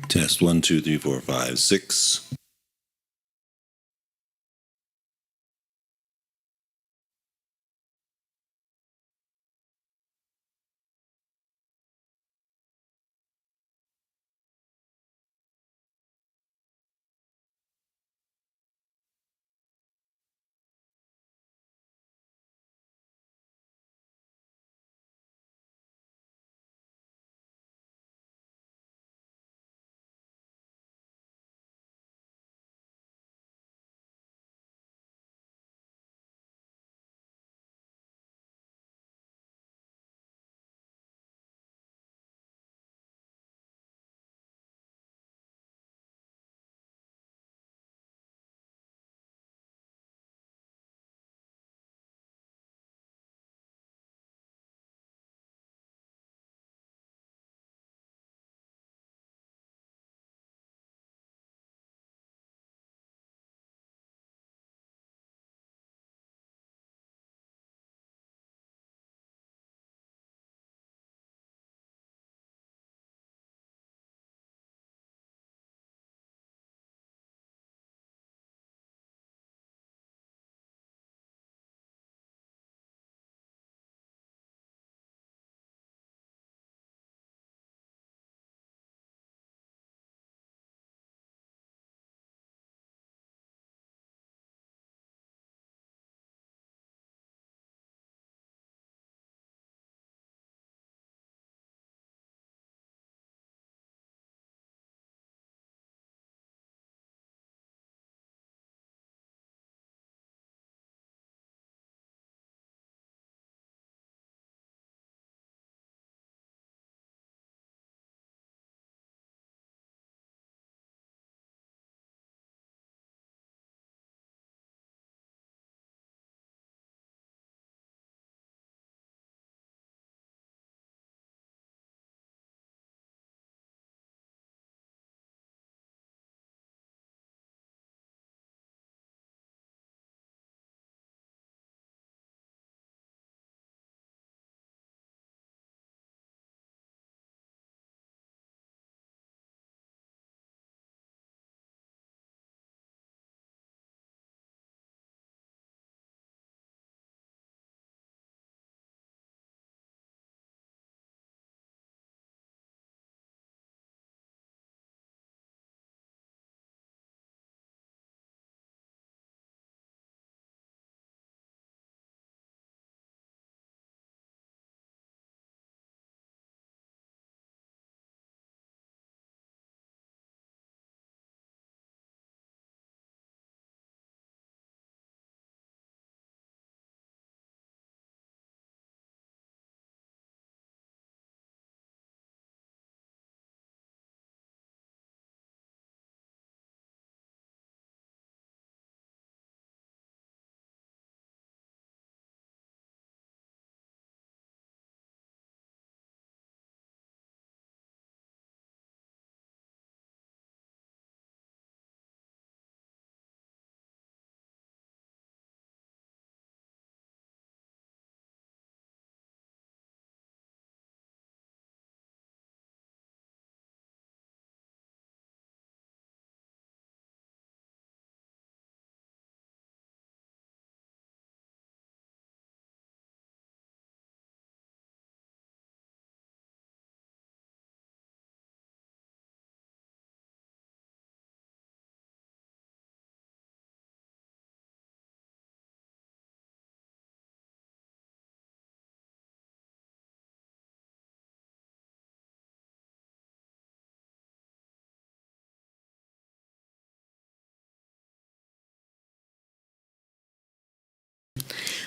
Test 1, 2, 3, 4, 5, 6.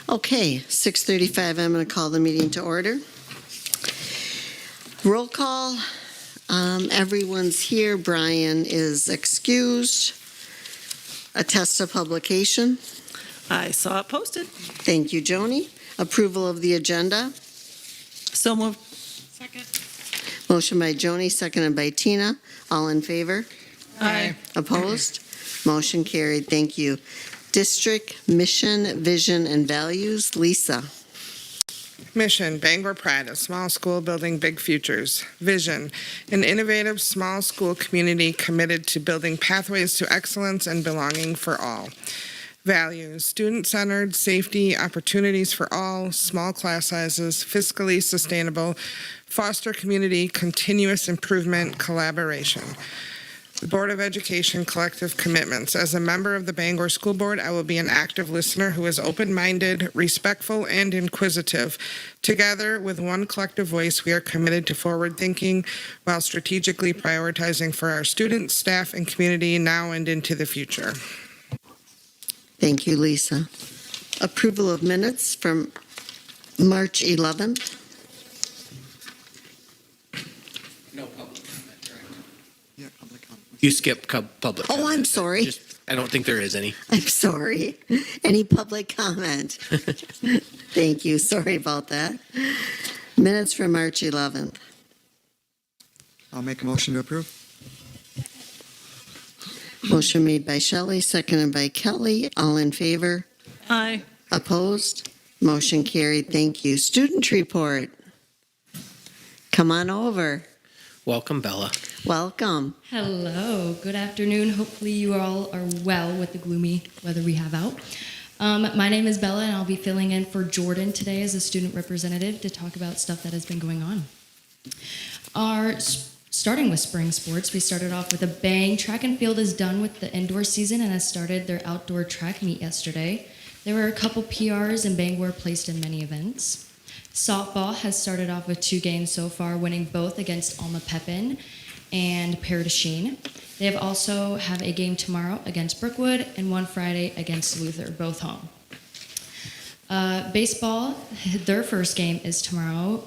Okay, 6:35, I'm going to call the meeting to order. Roll call. Everyone's here. Brian is excused. Attest to publication. I saw it posted. Thank you, Joni. Approval of the agenda. So moved. Second. Motion by Joni, seconded by Tina. All in favor? Aye. Opposed? Motion carried. Thank you. District mission, vision, and values. Lisa. Mission, Bangor Pride, a small school building big futures. Vision, an innovative small school community committed to building pathways to excellence and belonging for all. Values, student-centered, safety, opportunities for all, small class sizes, fiscally sustainable, foster community, continuous improvement, collaboration. The Board of Education collective commitments. As a member of the Bangor School Board, I will be an active listener who is open-minded, respectful, and inquisitive. Together, with one collective voice, we are committed to forward-thinking while strategically prioritizing for our students, staff, and community now and into the future. Thank you, Lisa. Approval of minutes from March 11th. No public comment, correct? Yeah, public comment. You skipped public Oh, comment. I'm sorry. I don't think there is any. I'm sorry. Any public comment? Thank you. Sorry about that. Minutes from March 11th. I'll make a motion to approve. Motion made by Shelley, seconded by Kelly. All in favor? Aye. Opposed? Motion carried. Thank you. Student report. Come on over. Welcome, Bella. Welcome. Hello, good afternoon. Hopefully you all are well with the gloomy weather we have out. My name is Bella and I'll be filling in for Jordan today as a student representative to talk about stuff that has been going on. Starting with spring sports, we started off with a bang. Track and field is done with the indoor season and has started their outdoor track meet yesterday. There were a couple PRs and Bangor placed in many events. Softball has started off with 2 games so far, winning both against Alma Pepin and Paradasheen. They have also have a game tomorrow against Brookwood and one Friday against Luther, both home. Baseball, their first game is tomorrow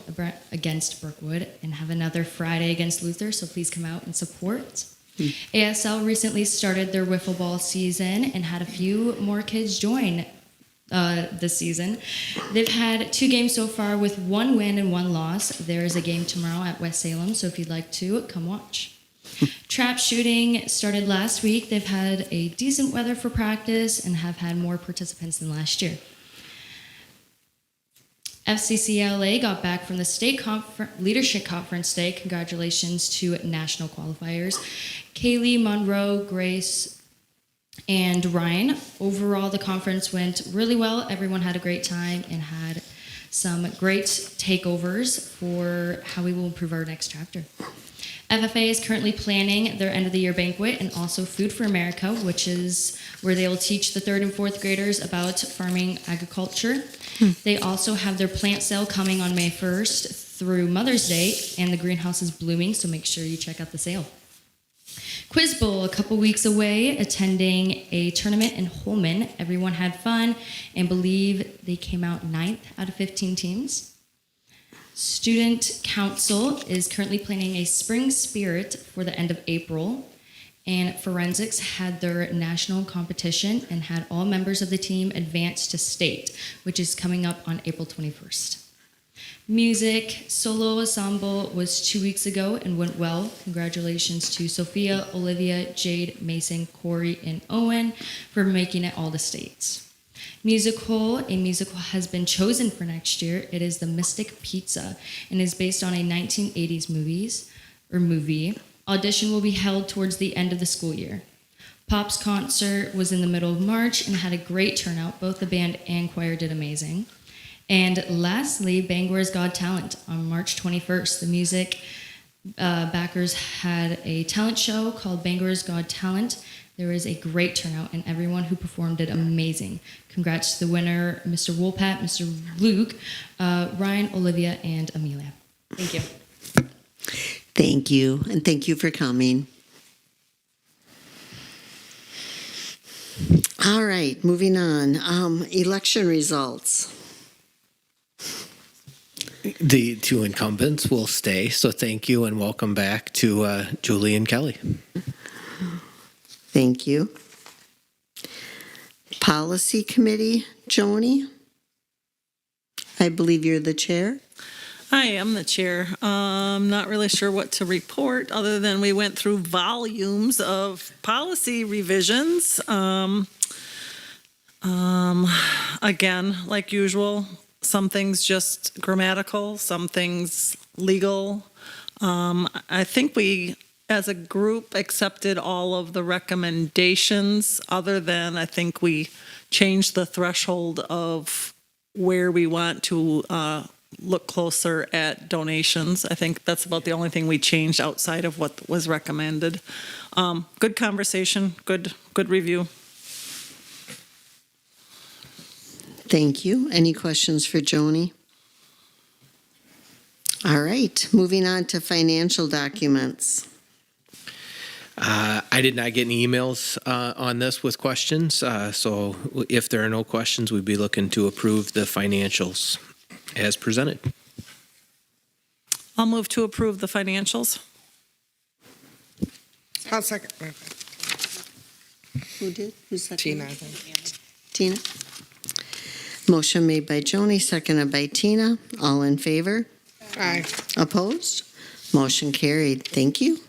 against Brookwood and have another Friday against Luther, so please come out and support. ASL recently started their wiffle ball season and had a few more kids join this season. They've had 2 games so far with 1 win and 1 loss. There is a game tomorrow at West Salem, so if you'd like to, come watch. Trap shooting started last week. They've had a decent weather for practice and have had more participants than last year. FCCLA got back from the state leadership conference today. Congratulations to national qualifiers. Kaylee, Monroe, Grace, and Ryan. Overall, the conference went really well. Everyone had a great time and had some great takeovers for how we will improve our next chapter. FFA is currently planning their end of the year banquet and also Food for America, which is where they will teach the 3rd and 4th graders about farming agriculture. They also have their plant sale coming on May 1st through Mother's Day, and the greenhouse is blooming, so make sure you check out the sale. Quiz Bowl, a couple weeks away, attending a tournament in Holman. Everyone had fun and believe they came out 9th out of 15 teams. Student Council is currently planning a spring spirit for the end of April. And Forensics had their national competition and had all members of the team advance to state, which is coming up on April 21st. Music solo ensemble was 2 weeks ago and went well. Congratulations to Sophia, Olivia, Jade, Mason, Corey, and Owen for making it all the states. A musical has been chosen for next year. It is The Mystic Pizza and is based on a 1980s movie. Audition will be held towards the end of the school year. Pop's concert was in the middle of March and had a great turnout. Both the band and choir did amazing. And lastly, Bangor's Got Talent on March 21st. The music backers had a talent show called Bangor's Got Talent. There was a great turnout and everyone who performed did amazing. Congrats to the winner, Mr. Woolpat, Mr. Luke, Ryan, Olivia, and Amelia. Thank you. Thank you, and thank you for coming. All right, moving on. Election results. The 2 incumbents will stay, so thank you and welcome back to Julie and Kelly. Thank you. Policy Committee, Joni? I believe you're the chair. I am the chair. Not really sure what to report other than we went through volumes of policy revisions. Again, like usual, some things just grammatical, some things legal. I think we, as a group, accepted all of the recommendations, other than I think we changed the threshold of where we want to look closer at donations. I think that's about the only thing we changed outside of what was recommended. Good conversation, good review. Thank you. Any questions for Joni? All right, moving on to financial documents. I did not get any emails on this with questions, so if there are no questions, we'd be looking to approve the financials as presented. I'll move to approve the financials. I'll second. Who did? Who seconded? Tina, I think. Tina. Motion made by Joni, seconded by Tina. All in favor? Aye. Opposed? Motion carried. Thank you.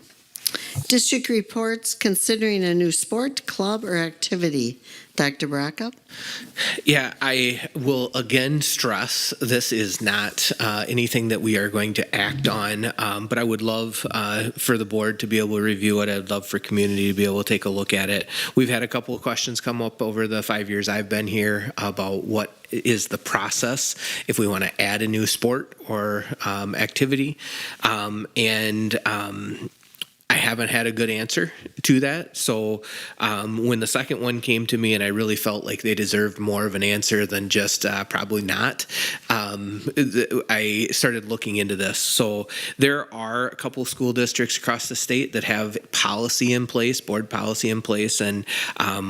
District reports considering a new sport, club, or activity. Dr. Braca? Yeah, I will again stress this is not anything that we are going to act on, but I would love for the board to be able to review it. I'd love for community to be able to take a look at it. We've had a couple of questions come up over the 5 years I've been here about what is the process if we want to add a new sport or activity. I haven't had a good answer to that. So when the second one came to me and I really felt like they deserved more of an answer than just probably not, I started looking into this. So there are a couple of school districts across the state that have policy in place, board policy in place. And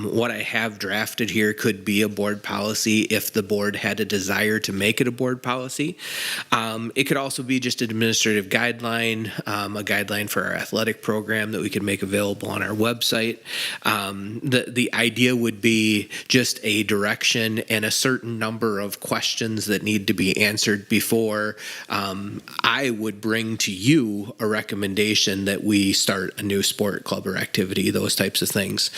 what I have drafted here could be a board policy if the board had a desire to make it a board policy. It could also be just an administrative guideline, a guideline for our athletic program that we could make available on our website. The idea would be just a direction and a certain number of questions that need to be answered before I would bring to you a recommendation that we start a new sport, club, or activity, those types of things.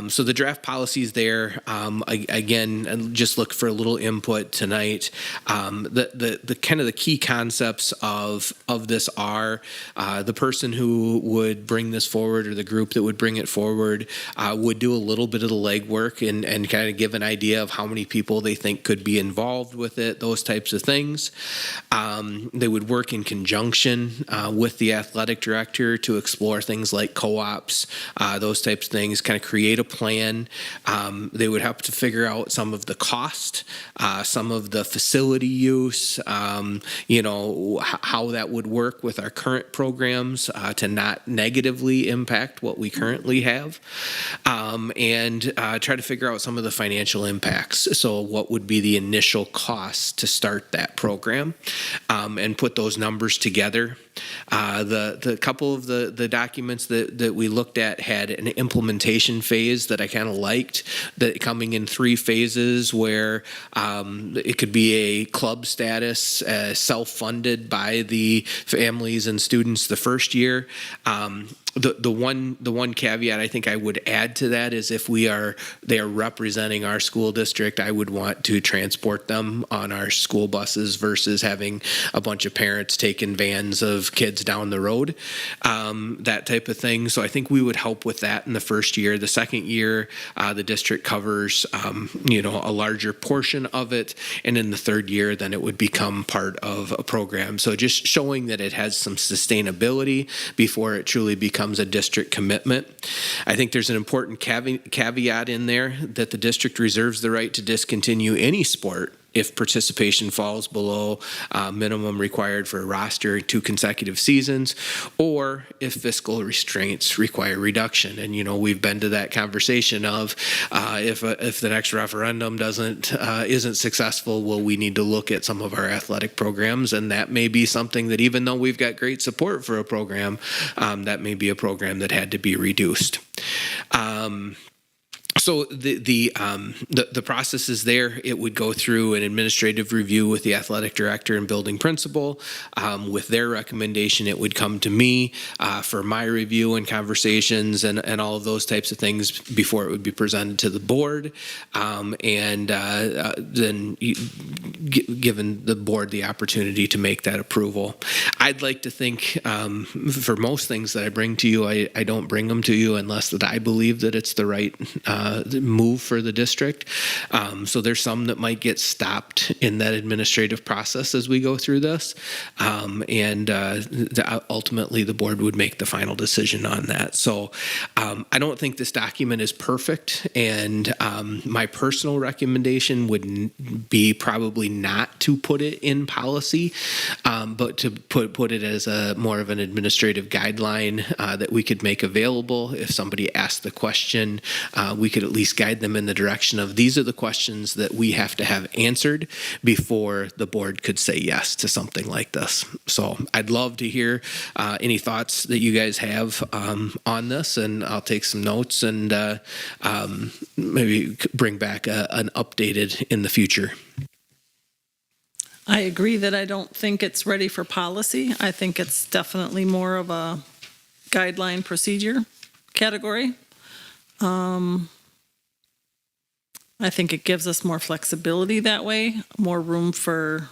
So the draft policy is there. Again, just look for a little input tonight. The kind of the key concepts of this are the person who would bring this forward, or the group that would bring it forward, would do a little bit of the legwork and kind of give an idea of how many people they think could be involved with it, those types of things. They would work in conjunction with the athletic director to explore things like co-ops, those types of things, kind of create a plan. They would have to figure out some of the cost, some of the facility use, how that would work with our current programs to not negatively impact what we currently have, and try to figure out some of the financial impacts. So what would be the initial cost to start that program, and put those numbers together. The couple of the documents that we looked at had an implementation phase that I kind of liked, that coming in 3 phases where it could be a club status, self-funded by the families and students the first year. The one caveat I think I would add to that is if they are representing our school district, I would want to transport them on our school buses versus having a bunch of parents taking vans of kids down the road, that type of thing. So I think we would help with that in the first year. The second year, the district covers a larger portion of it, and in the third year, then it would become part of a program. So just showing that it has some sustainability before it truly becomes a district commitment. I think there's an important caveat in there that the district reserves the right to discontinue any sport if participation falls below minimum required for a roster 2 consecutive seasons, or if fiscal restraints require reduction. And we've been to that conversation of if the next referendum isn't successful, well, we need to look at some of our athletic programs, and that may be something that, even though we've got great support for a program, that may be a program that had to be reduced. So the process is there. It would go through an administrative review with the athletic director and building principal. With their recommendation, it would come to me for my review and conversations and all of those types of things before it would be presented to the board. And then given the board the opportunity to make that approval. I'd like to think for most things that I bring to you, I don't bring them to you unless that I believe that it's the right move for the district. So there's some that might get stopped in that administrative process as we go through this. And ultimately the board would make the final decision on that. So I don't think this document is perfect. And my personal recommendation would be probably not to put it in policy, but to put it as a more of an administrative guideline that we could make available. If somebody asked the question, we could at least guide them in the direction of these are the questions that we have to have answered before the board could say yes to something like this. So I'd love to hear any thoughts that you guys have on this, and I'll take some notes and maybe bring back an updated in the future. I agree that I don't think it's ready for policy. I think it's definitely more of a guideline procedure category. I think it gives us more flexibility that way, more room for,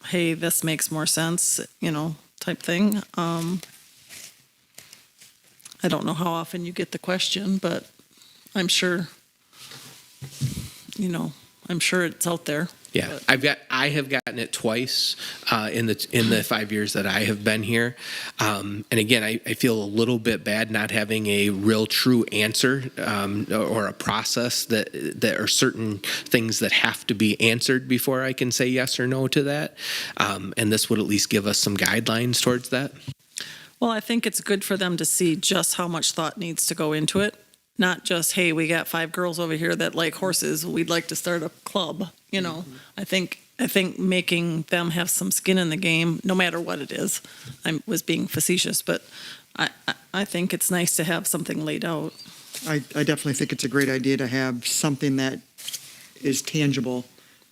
hey, this makes more sense, type thing. I don't know how often you get the question, but I'm sure, I'm sure it's out there. Yeah, I have gotten it twice in the 5 years that I have been here, and again, I feel a little bit bad not having a real true answer or a process that are certain things that have to be answered before I can say yes or no to that, and this would at least give us some guidelines towards that. Well, I think it's good for them to see just how much thought needs to go into it. Not just, hey, we got 5 girls over here that like horses. We'd like to start a club. I think making them have some skin in the game, no matter what it is. I was being facetious, but I think it's nice to have something laid out. I definitely think it's a great idea to have something that is tangible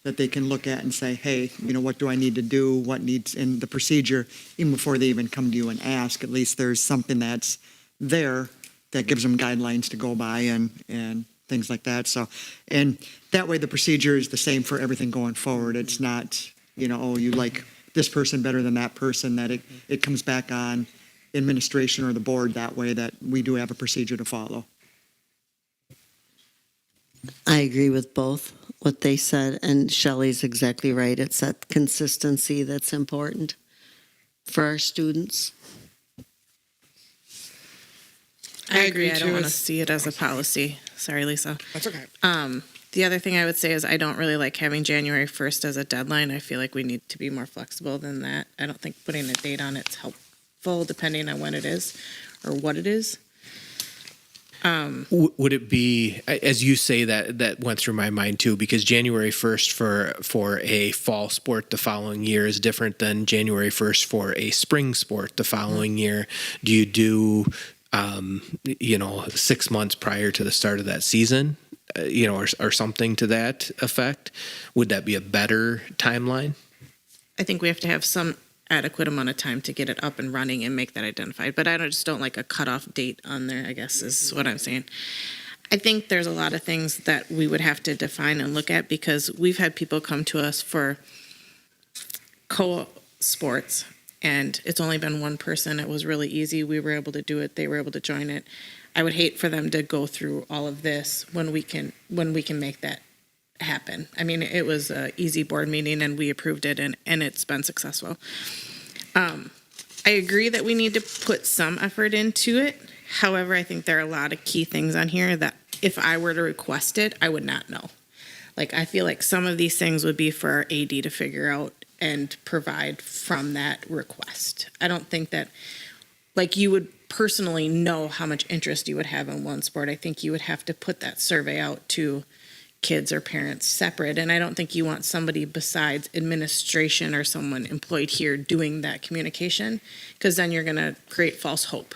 that they can look at and say, hey, what do I need to do? What needs in the procedure, even before they even come to you and ask. At least there's something that's there that gives them guidelines to go by and things like that. So, and that way the procedure is the same for everything going forward. It's not, you like this person better than that person, that it comes back on administration or the board that way, that we do have a procedure to follow. I agree with both what they said, and Shelley's exactly right. It's that consistency that's important for our students. I agree. I too. don't want to see it as a policy. Sorry, Lisa. That's okay. The other thing I would say is I don't really like having January 1st as a deadline. I feel like we need to be more flexible than that. I don't think putting a date on it's helpful depending on when it is or what it is. Would it be, as you say, that went through my mind too, because January 1st for a fall sport the following year is different than January 1st for a spring sport the following year. Do you do 6 months prior to the start of that season, or something to that effect? Would that be a better timeline? I think we have to have some adequate amount of time to get it up and running and make that identified. But I just don't like a cutoff date on there, I guess is what I'm saying. I think there's a lot of things that we would have to define and look at, because we've had people come to us for co-sports, and it's only been one person. It was really easy. We were able to do it. They were able to join it. I would hate for them to go through all of this when we can make that happen. I mean, it was an easy board meeting and we approved it, and it's been successful. I agree that we need to put some effort into it. However, I think there are a lot of key things on here that if I were to request it, I would not know. Like, I feel like some of these things would be for our AD to figure out and provide from that request. I don't think that, you would personally know how much interest you would have in one sport. I think you would have to put that survey out to kids or parents separate, and I don't think you want somebody besides administration or someone employed here doing that communication, because then you're going to create false hope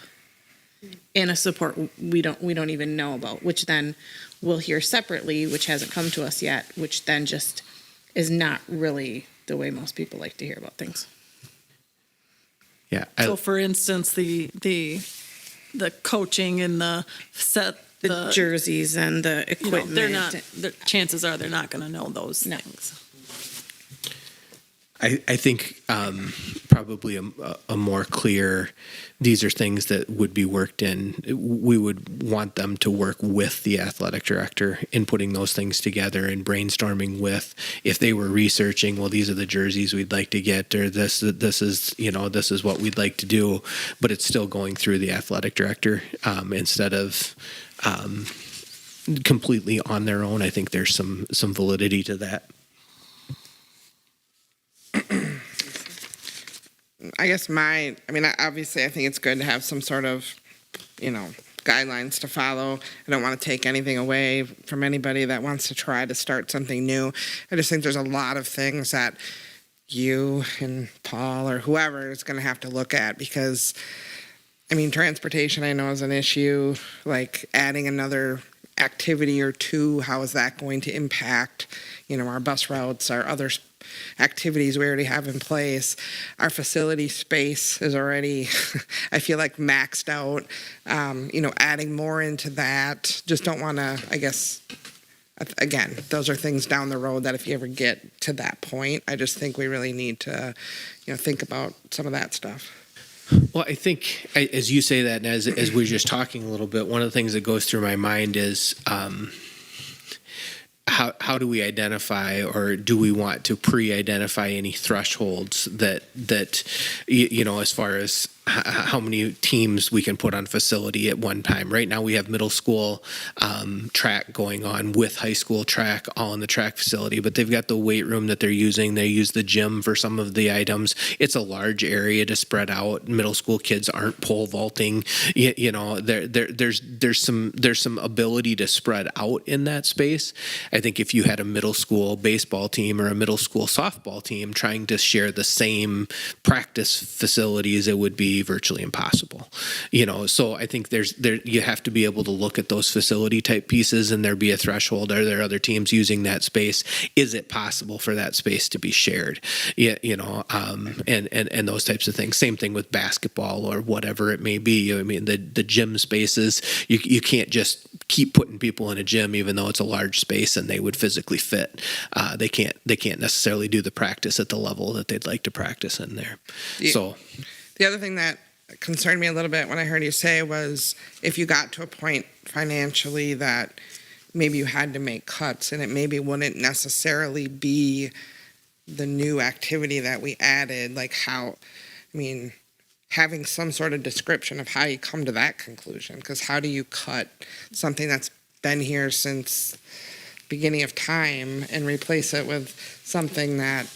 in a support we don't even know about, which then we'll hear separately, which hasn't come to us yet, which then just is not really the way most people like to hear about things. Yeah. So for instance, the coaching and the set, The jerseys and the you know, equipment. they're not, chances are they're not going to know those No. things. I think probably a more clear, these are things that would be worked in. We would want them to work with the athletic director in putting those things together and brainstorming with, if they were researching, well, these are the jerseys we'd like to get, or this is what we'd like to do, but it's still going through the athletic director instead of completely on their own. I think there's some validity to that. I guess obviously I think it's good to have some sort of, guidelines to follow. I don't want to take anything away from anybody that wants to try to start something new. I just think there's a lot of things that you and Paul or whoever is going to have to look at, because, transportation I know is an issue, like adding another activity or two, how is that going to impact, our bus routes, our other activities we already have in place. Our facility space is already, I feel like, maxed out. Adding more into that, just don't want to, I guess, again, those are things down the road that if you ever get to that point, I just think we really need to, think about some of that stuff. Well, I think as you say that, and as we're just talking a little bit, one of the things that goes through my mind is how do we identify, or do we want to pre-identify any thresholds that as far as how many teams we can put on facility at one time. Right now we have middle school track going on with high school track all in the track facility, but they've got the weight room that they're using. They use the gym for some of the items. It's a large area to spread out. Middle school kids aren't pole vaulting. There's some ability to spread out in that space. I think if you had a middle school baseball team or a middle school softball team trying to share the same practice facilities, it would be virtually impossible. So I think you have to be able to look at those facility type pieces, and there be a threshold. Are there other teams using that space? Is it possible for that space to be shared? And those types of things. Same thing with basketball or whatever it may be. The gym spaces, you can't just keep putting people in a gym, even though it's a large space and they would physically fit. They can't necessarily do the practice at the level that they'd like to practice in there. Yeah. So the other thing that concerned me a little bit when I heard you say was, if you got to a point financially that maybe you had to make cuts, and it maybe wouldn't necessarily be the new activity that we added, like having some sort of description of how you come to that conclusion, because how do you cut something that's been here since beginning of time and replace it with something that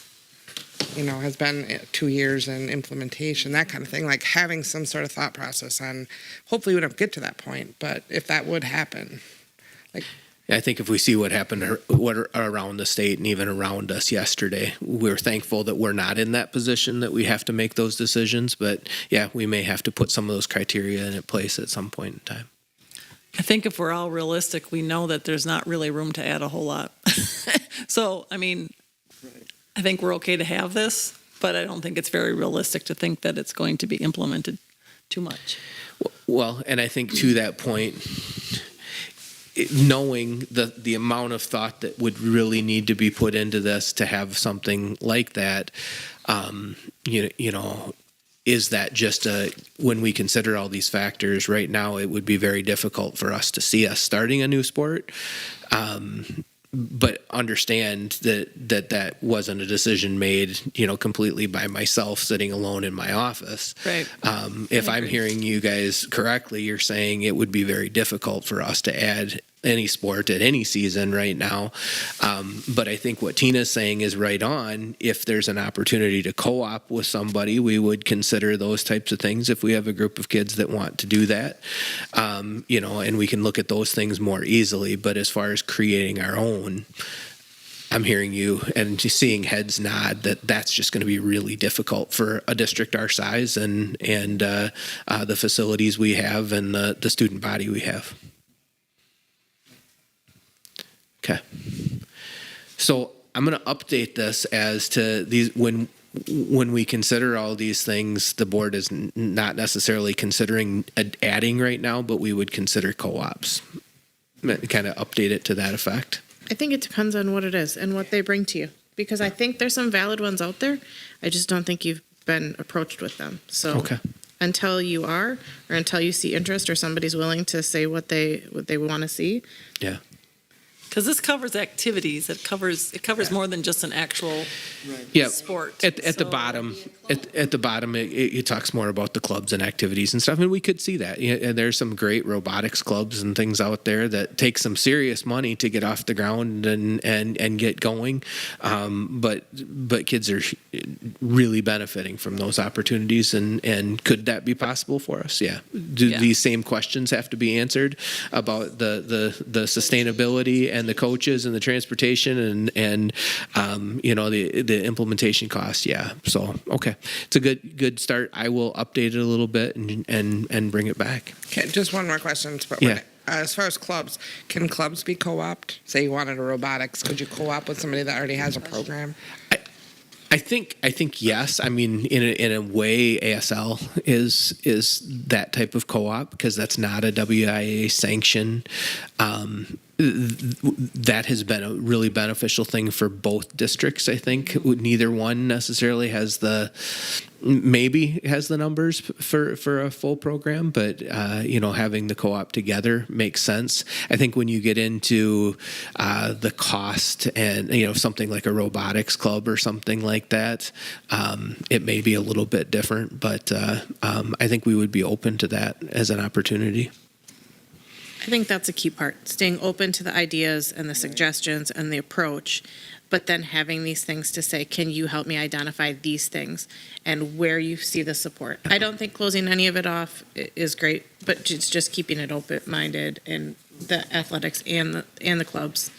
has been 2 years in implementation, that kind of thing, like having some sort of thought process on, hopefully we don't get to that point, but if that would happen, I think if we see what happened around the state and even around us yesterday, we're thankful that we're not in that position that we have to make those decisions. But yeah, we may have to put some of those criteria in place at some point in time. I think if we're all realistic, we know that there's not really room to add a whole lot. So, I think we're okay to have this, but I don't think it's very realistic to think that it's going to be implemented too much. Well, and I think to that point, knowing the amount of thought that would really need to be put into this to have something like that, is that just when we consider all these factors right now, it would be very difficult for us to see us starting a new sport. But understand that wasn't a decision made, completely by myself sitting alone in my office. Right. If I'm hearing you guys correctly, you're saying it would be very difficult for us to add any sport at any season right now. But I think what Tina's saying is right on. If there's an opportunity to co-op with somebody, we would consider those types of things if we have a group of kids that want to do that, and we can look at those things more easily. But as far as creating our own, I'm hearing you and just seeing heads nod that's just going to be really difficult for a district our size and the facilities we have and the student body we have. Okay. So I'm going to update this as to these when we consider all these things, the board is not necessarily considering adding right now, but we would consider co-ops. Kind of update it to that effect. I think it depends on what it is and what they bring to you, because I think there's some valid ones out there. I just don't think you've been approached with them. So Okay. until you are, or until you see interest or somebody's willing to say what they want to see. Yeah. Because this covers activities. It covers more than just an actual Yeah. sport. At the So- bottom, at the bottom, it talks more about the clubs and activities and stuff, and we could see that. Yeah, and there's some great robotics clubs and things out there that take some serious money to get off the ground and get going. But kids are really benefiting from those opportunities, and could that be possible for us? Yeah. Do Yeah. these same questions have to be answered about the sustainability and the coaches and the transportation and the implementation costs? Yeah. So okay, it's a good start. I will update it a little bit and bring it back. Okay, just one more question. But Yeah. as far as clubs, can clubs be co-opted? Say you wanted a robotics, could you co-op with somebody that already has a program? I think yes. I mean, in a way, ASL is that type of co-op because that's not a WIA sanction. That has been a really beneficial thing for both districts. I think neither one necessarily has the numbers for a full program, but having the co-op together makes sense. I think when you get into the cost and something like a robotics club or something like that, it may be a little bit different, but I think we would be open to that as an opportunity. I think that's a key part, staying open to the ideas and the suggestions and the approach, but then having these things to say, can you help me identify these things and where you see the support? I don't think closing any of it off is great, but it's just keeping it open-minded in the athletics and the clubs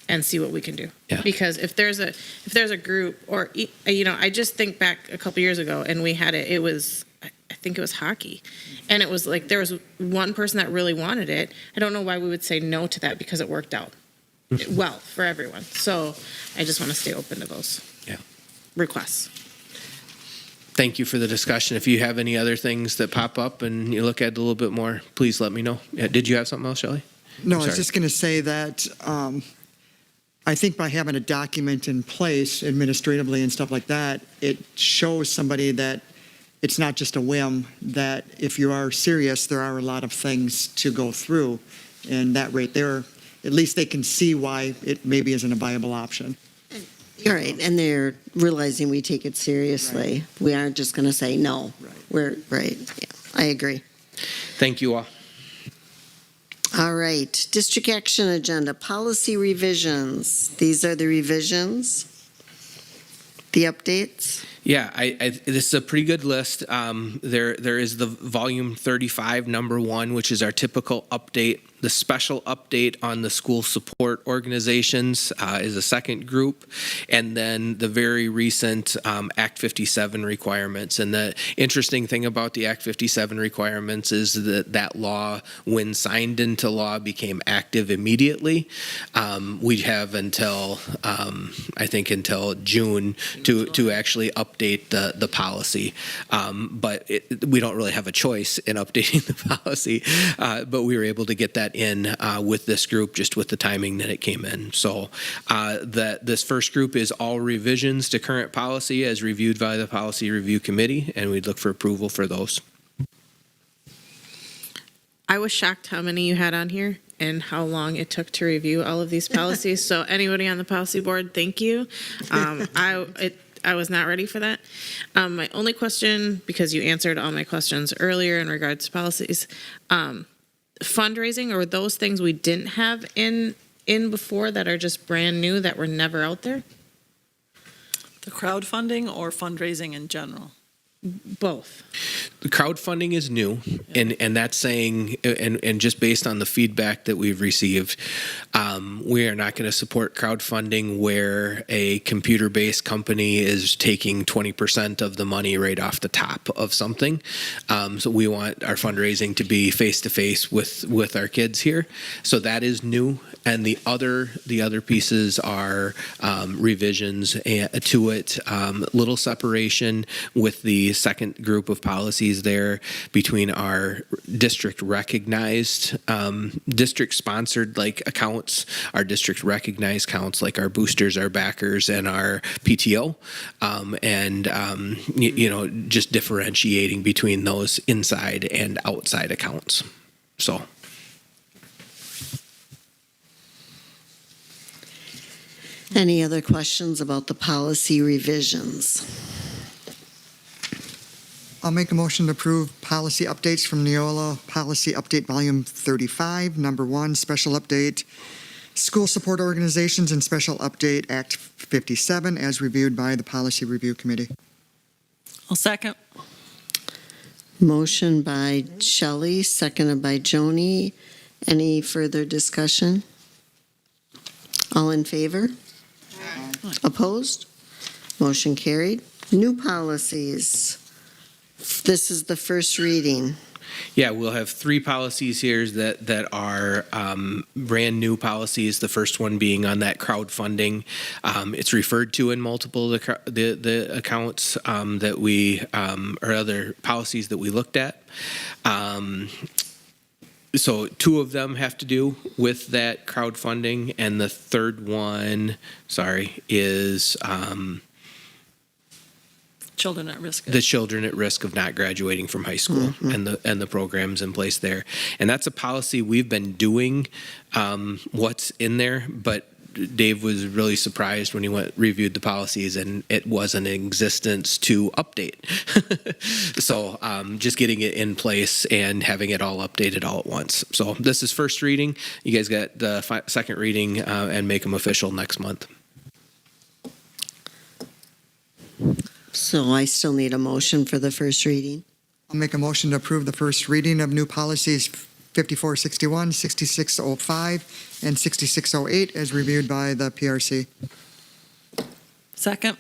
and see what we can do. Yeah. Because if there's a group or, I just think back a couple years ago and we had it was, I think it was hockey. And it was like there was one person that really wanted it. I don't know why we would say no to that because it worked out well for everyone. So I just want to stay open to those requests. Thank you for the discussion. If you have any other things that pop up and you look at it a little bit more, please let me know. Yeah, did you have something else, Shelley? No, I was Sorry. just going to say that I think by having a document in place administratively and stuff like that, it shows somebody that it's not just a whim, that if you are serious, there are a lot of things to go through. And that right there, at least they can see why it maybe isn't a viable option. You're right, and they're realizing we take it seriously. We aren't just going to say no. Right. We're right. Yeah, I agree. Thank you all. All right, district action agenda, policy revisions. These are the revisions, the updates. Yeah, this is a pretty good list. There is the volume 35, number 1, which is our typical update. The special update on the school support organizations is a second group. And then the very recent Act 57 requirements. And the interesting thing about the Act 57 requirements is that law, when signed into law, became active immediately. We have until June to actually update the policy. But we don't really have a choice in updating the policy. But we were able to get that in with this group, just with the timing that it came in. So this first group is all revisions to current policy as reviewed by the Policy Review Committee, and we'd look for approval for those. I was shocked how many you had on here and how long it took to review all of these policies. So anybody on the policy board, thank you. I was not ready for that. My only question, because you answered all my questions earlier in regards to policies, fundraising, or those things we didn't have in before that are just brand new that were never out there? The crowdfunding or fundraising in general? Both. The crowdfunding is new, and that's saying, and just based on the feedback that we've received, we are not going to support crowdfunding where a computer-based company is taking 20% of the money right off the top of something. So we want our fundraising to be face-to-face with our kids here. So that is new, and the other pieces are revisions to it, little separation with the second group of policies there between our district recognized, district sponsored like accounts, our district recognized accounts like our boosters, our backers, and our PTO, just differentiating between those inside and outside accounts. So. Any other questions about the policy revisions? I'll make a motion to approve policy updates from Neola Policy Update Volume 35, Number 1, Special Update, School Support Organizations, and Special Update Act 57, as reviewed by the Policy Review Committee. I'll second. Motion by Shelley, seconded by Joni. Any further discussion? All in favor? Opposed? Motion carried. New policies. This is the first reading. Yeah, we'll have three policies here that are brand new policies. The first one being on that crowdfunding. It's referred to in multiple of the accounts that we or other policies that we looked at. So two of them have to do with that crowdfunding, and the third one, is Children at risk. the children at risk of not graduating from high school, and the programs in place there. And that's a policy we've been doing. What's in there, but Dave was really surprised when he reviewed the policies, and it wasn't in existence to update. So just getting it in place and having it all updated all at once. So this is first reading. You guys got the second reading and make them official next month. So I still need a motion for the first reading. I'll make a motion to approve the first reading of new policies 5461, 6605, and 6608, as reviewed by the PRC. Second.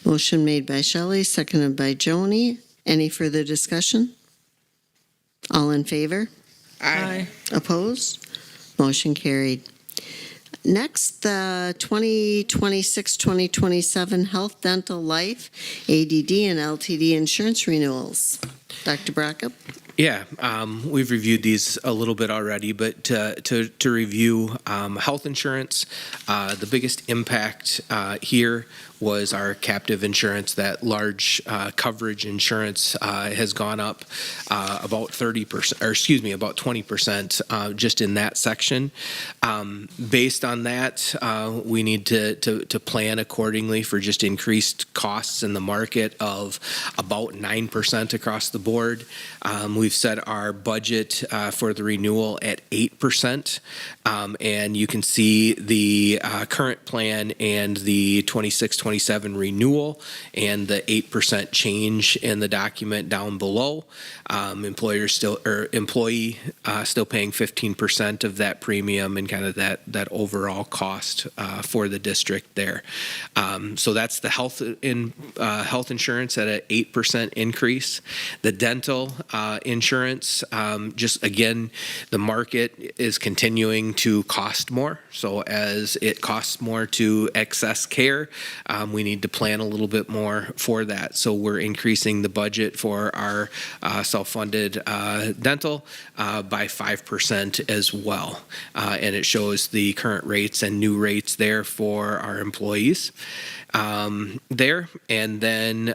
Motion made by Shelley, seconded by Joni. Any further discussion? All in favor? Aye. Opposed? Motion carried. Next, the 2026-2027 Health, Dental, Life, ADD, and LTD insurance renewals. Dr. Brackup? Yeah, we've reviewed these a little bit already, but to review health insurance, the biggest impact here was our captive insurance. That large coverage insurance has gone up about 30%, or excuse me, about 20% just in that section. Based on that, we need to plan accordingly for just increased costs in the market of about 9% across the board. We've set our budget for the renewal at 8%, and you can see the current plan and the 26-27 renewal and the 8% change in the document down below. Employee still paying 15% of that premium and kind of that overall cost for the district there. So that's the health insurance at an 8% increase. The dental insurance, just again, the market is continuing to cost more. So as it costs more to access care, we need to plan a little bit more for that. So we're increasing the budget for our self-funded dental by 5% as well. And it shows the current rates and new rates there for our employees there. And then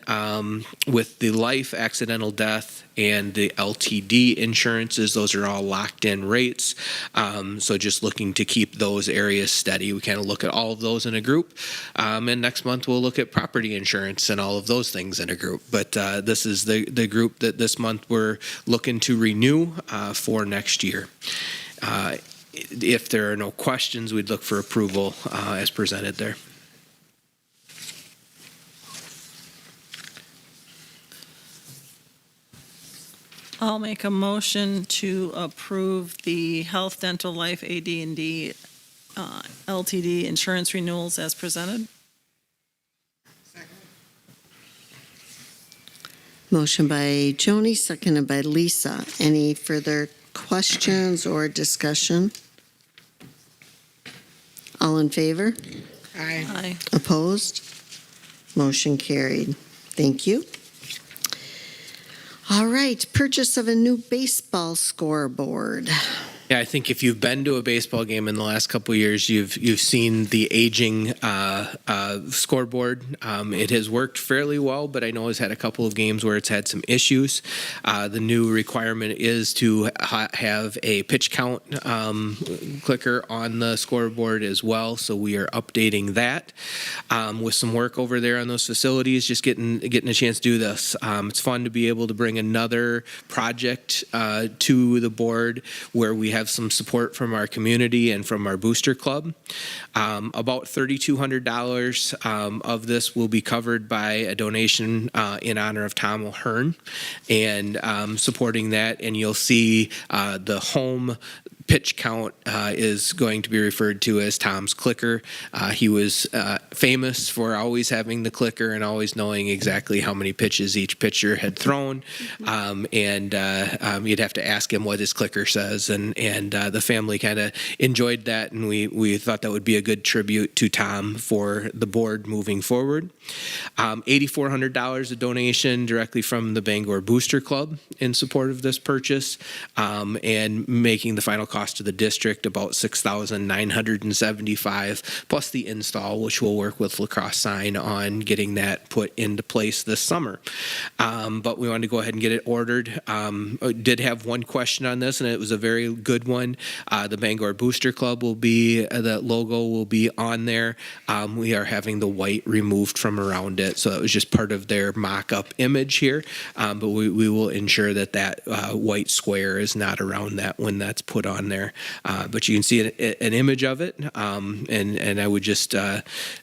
with the life, accidental death, and the LTD insurances, those are all locked in rates. So just looking to keep those areas steady. We kind of look at all of those in a group. And next month we'll look at property insurance and all of those things in a group. But this is the group that this month we're looking to renew for next year. If there are no questions, we'd look for approval as presented there. I'll make a motion to approve the Health, Dental, Life, AD&D LTD insurance renewals as presented. Motion by Joni, seconded by Lisa. Any further questions or discussion? All in favor? Aye. Aye. Opposed? Motion carried. Thank you. All right, purchase of a new baseball scoreboard. Yeah, I think if you've been to a baseball game in the last couple of years, you've seen the aging scoreboard. It has worked fairly well, but I know it's had a couple of games where it's had some issues. The new requirement is to have a pitch count clicker on the scoreboard as well, so we are updating that. With some work over there on those facilities, just getting a chance to do this. It's fun to be able to bring another project to the board where we have some support from our community and from our booster club. About $3,200 of this will be covered by a donation in honor of Tom O'Hearn and supporting that. And you'll see the home pitch count is going to be referred to as Tom's clicker. He was famous for always having the clicker and always knowing exactly how many pitches each pitcher had thrown. And you'd have to ask him what his clicker says. And the family kind of enjoyed that. And we thought that would be a good tribute to Tom for the board moving forward. $8,400 a donation directly from the Bangor Booster Club in support of this purchase, and making the final cost to the district about $6,975 plus the install, which we'll work with Lacrosse Sign on getting that put into place this summer. But we wanted to go ahead and get it ordered. Did have one question on this, and it was a very good one. The Bangor Booster Club will be, the logo will be on there. We are having the white removed from around it, so that was just part of their mock-up image here. But we will ensure that white square is not around that when that's put on there. But you can see an image of it, and I would just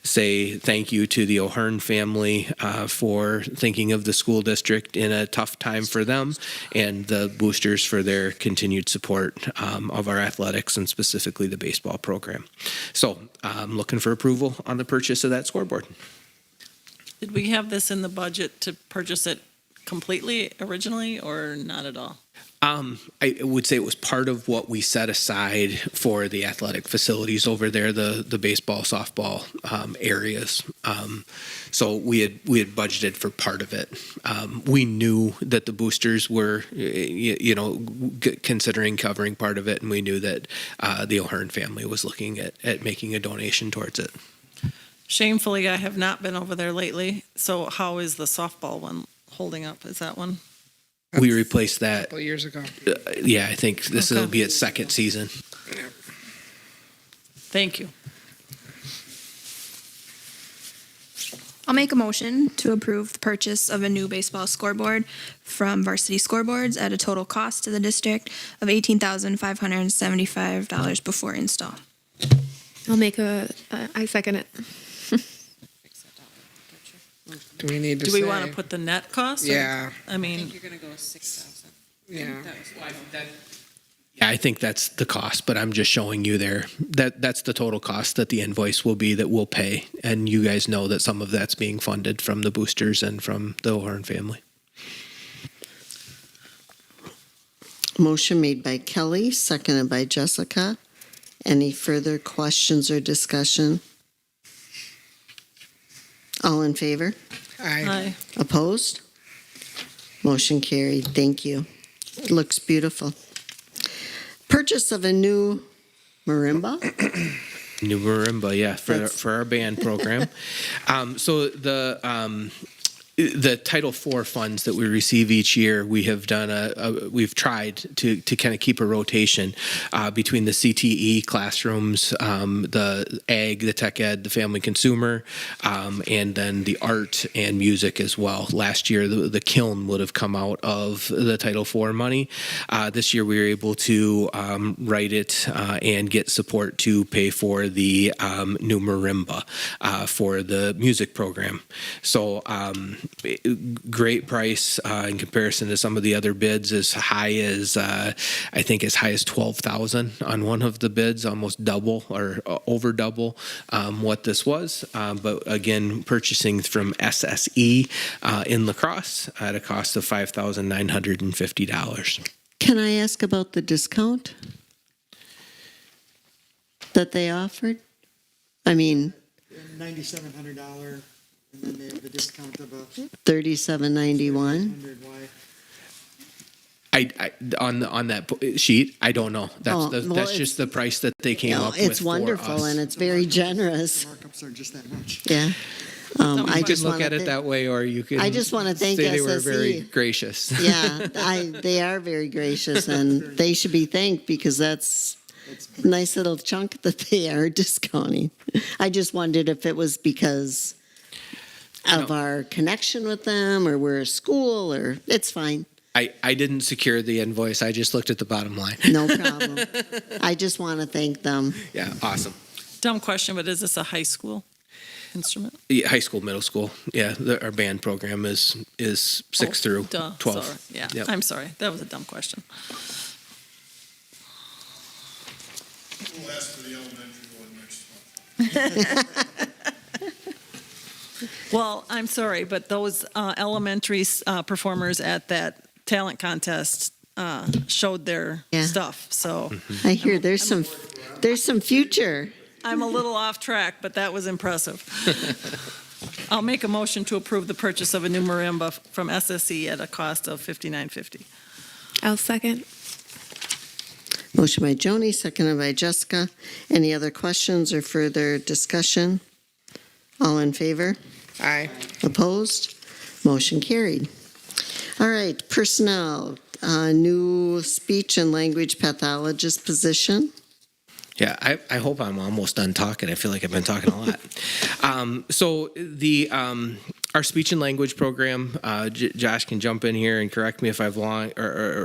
say thank you to the O'Hearn family for thinking of the school district in a tough time for them, and the boosters for their continued support of our athletics and specifically the baseball program. So I'm looking for approval on the purchase of that scoreboard. Did we have this in the budget to purchase it completely originally or not at all? I would say it was part of what we set aside for the athletic facilities over there, the baseball, softball areas. So we had budgeted for part of it. We knew that the boosters were, considering covering part of it, and we knew that the O'Hearn family was looking at making a donation towards it. Shamefully, I have not been over there lately. So how is the softball one holding up? Is that one? We replaced that. A couple of years ago. Yeah, I think this will be its second season. Thank you. I'll make a motion to approve the purchase of a new baseball scoreboard from Varsity Scoreboards at a total cost to the district of $18,575 before install. I second it. Do we need to Do say? we want to put the net cost? or- Yeah. I mean, You're going to go 6,000. Yeah. Yeah, I think that's the cost, but I'm just showing you there. That's the total cost that the invoice will be that we'll pay. And you guys know that some of that's being funded from the boosters and from the O'Hearn family. Motion made by Kelly, seconded by Jessica. Any further questions or discussion? All in favor? Aye. aye. Opposed? Motion carried. Thank you. Looks beautiful. Purchase of a new marimba? New marimba, yeah, That's- for our band program. So the Title IV funds that we receive each year, we have done we've tried to kind of keep a rotation between the CTE classrooms, the ag, the tech ed, the family consumer, and then the art and music as well. Last year, the kiln would have come out of the Title IV money. This year, we were able to write it and get support to pay for the new marimba for the music program. So great price in comparison to some of the other bids. As high as I think as high as 12,000 on one of the bids, almost double or over double what this was. But again, purchasing from SSE in La Crosse at a cost of $5,950. Can I ask about the discount that they offered? I mean, $9,700, and then they have the discount of a $37.91. $100. Why? I on that sheet, I don't know. Oh, That's well, that's just the price that they came up with. It's wonderful for us. and it's very generous. Markups are just that much. Yeah. You I could just look wanna at it that way, or you could. I just wanna thank say they were SSE. very gracious. Yeah, they are very gracious, and they should be thanked because that's a nice little chunk that they are discounting. I just wondered if it was because of our connection with them, or we're a school, or it's fine. I didn't secure the invoice. I just looked at the bottom line. No problem. I just want to thank them. Yeah, awesome. Dumb question, but is this a high school instrument? Yeah, high school, middle school. Yeah, our band program is 6 through 12. Sorry. Yeah, Yep. I'm sorry. That was a dumb question. We'll ask for the elementary one next month. Well, I'm sorry, but those elementary performers at that talent contest showed their Yeah. stuff. So I hear there's some future. I'm a little off track, but that was impressive. I'll make a motion to approve the purchase of a new marimba from SSE at a cost of $59.50. I'll second. Motion by Joni, seconded by Jessica. Any other questions or further discussion? All in favor? Aye. Opposed? Motion carried. All right, personnel, new speech and language pathologist position. Yeah, I hope I'm almost done talking. I feel like I've been talking a lot. So our speech and language program, Josh can jump in here and correct me if I'm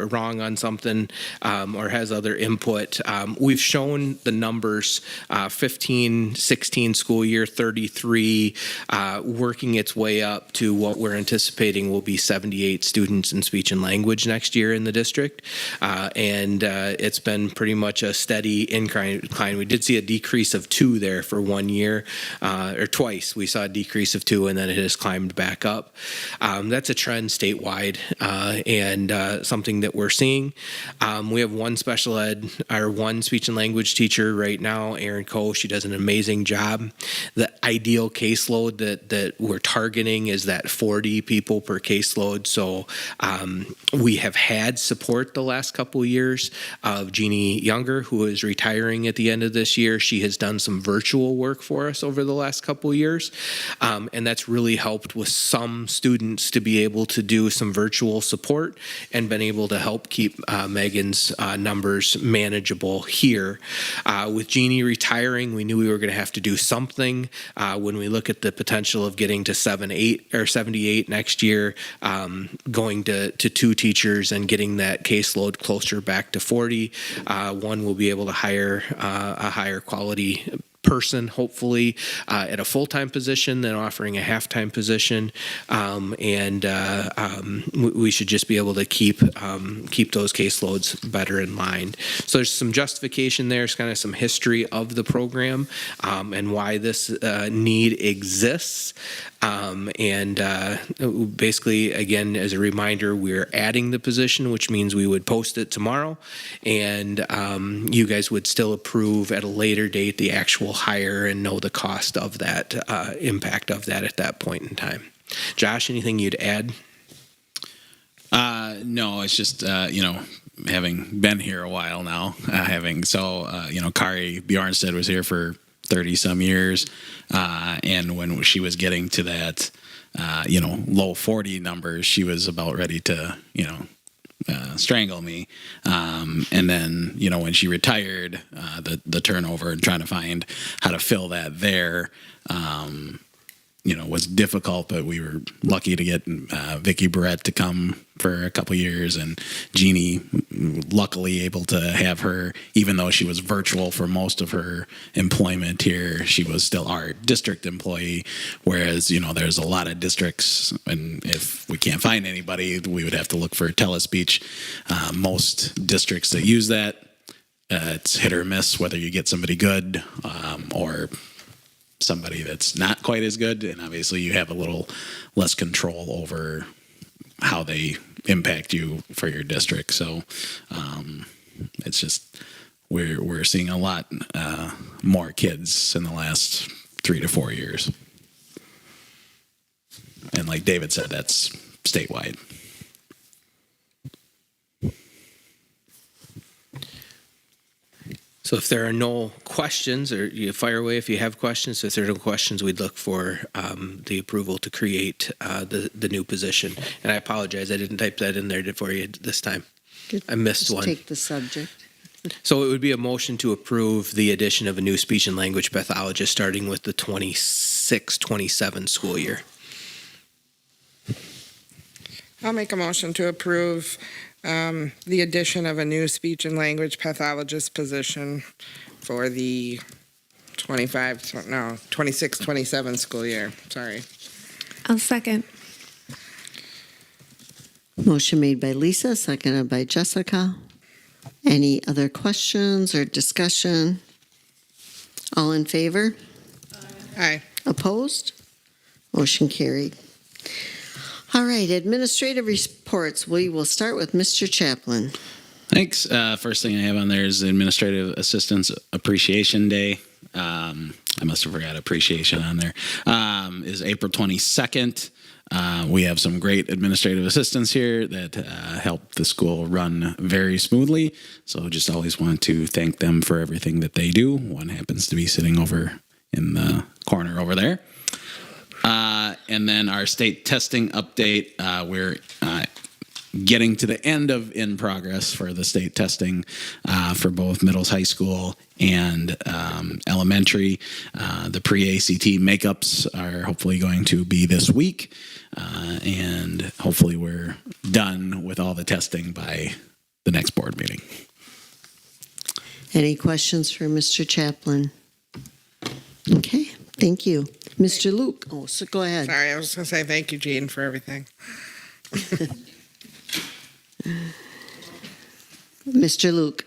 wrong on something or has other input. We've shown the numbers, 15, 16 school year, 33, working its way up to what we're anticipating will be 78 students in speech and language next year in the district. And it's been pretty much a steady incline. We did see a decrease of 2 there for 1 year, or twice. We saw a decrease of 2, and then it has climbed back up. That's a trend statewide, and something that we're seeing. We have one special ed, or one speech and language teacher right now, Erin Coe. She does an amazing job. The ideal caseload that we're targeting is that 40 people per caseload. So we have had support the last couple of years of Jeannie Younger, who is retiring at the end of this year. She has done some virtual work for us over the last couple of years, and that's really helped with some students to be able to do some virtual support and been able to help keep Megan's numbers manageable here. With Jeannie retiring, we knew we were going to have to do something. When we look at the potential of getting to 78 next year, going to 2 teachers and getting that caseload closer back to 40, one will be able to hire a higher quality person, hopefully, at a full-time position than offering a half-time position, and we should just be able to keep those caseloads better in mind. So there's some justification there. There's kind of some history of the program and why this need exists. And basically, again, as a reminder, we're adding the position, which means we would post it tomorrow, and you guys would still approve at a later date the actual hire and know the cost of that, impact of that at that point in time. Josh, anything you'd add? No, it's just, having been here a while now, Kari Bjornstead was here for 30 some years. And when she was getting to that, low 40 numbers, she was about ready to, strangle me. And then, when she retired, the turnover and trying to find how to fill that there, was difficult, but we were lucky to get Vicky Barrett to come for a couple years, and Jeannie, luckily able to have her, even though she was virtual for most of her employment here, she was still our district employee. Whereas, there's a lot of districts, and if we can't find anybody, we would have to look for telespeech. Most districts that use that, it's hit or miss whether you get somebody good or somebody that's not quite as good, and obviously you have a little less control over how they impact you for your district. So it's just we're seeing a lot more kids in the last 3 to 4 years, and like David said, that's statewide. So if there are no questions, or you fire away if you have questions. If there are no questions, we'd look for the approval to create the new position. And I apologize, I didn't type that in there for you this time. I missed one. Take the subject. So it would be a motion to approve the addition of a new speech and language pathologist starting with the 26-27 school year. I'll make a motion to approve the addition of a new speech and language pathologist position for the 26-27 school year. Sorry. I'll second. Motion made by Lisa, seconded by Jessica. Any other questions or discussion? All in favor? Aye. Opposed? Motion carried. All right, administrative reports. We will start with Mr. Chaplin. Thanks. First thing I have on there is Administrative Assistants Appreciation Day. I must have forgot appreciation on there. Is April 22nd. We have some great administrative assistants here that help the school run very smoothly. So just always want to thank them for everything that they do. One happens to be sitting over in the corner over there. And then our state testing update, we're getting to the end of in progress for the state testing for both middles, high school, and elementary. The pre-ACT makeups are hopefully going to be this week, and hopefully we're done with all the testing by the next board meeting. Any questions for Mr. Chaplin? Okay, thank you. Mr. Luke, so go ahead. Sorry, I was going to say thank you, Jean, for everything. Mr. Luke.